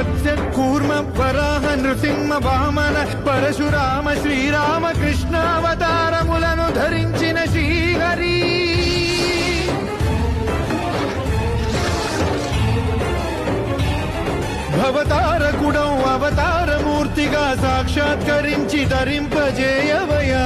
మత్స్య కూర్మ వరాహ నృసింహ వామన పరశురామ శ్రీరామ కృష్ణావతారములను ధరించిన శ్రీహరి భవతారకుడం అవతారమూర్తిగా సాక్షాత్కరించి ధరింపజేయవయా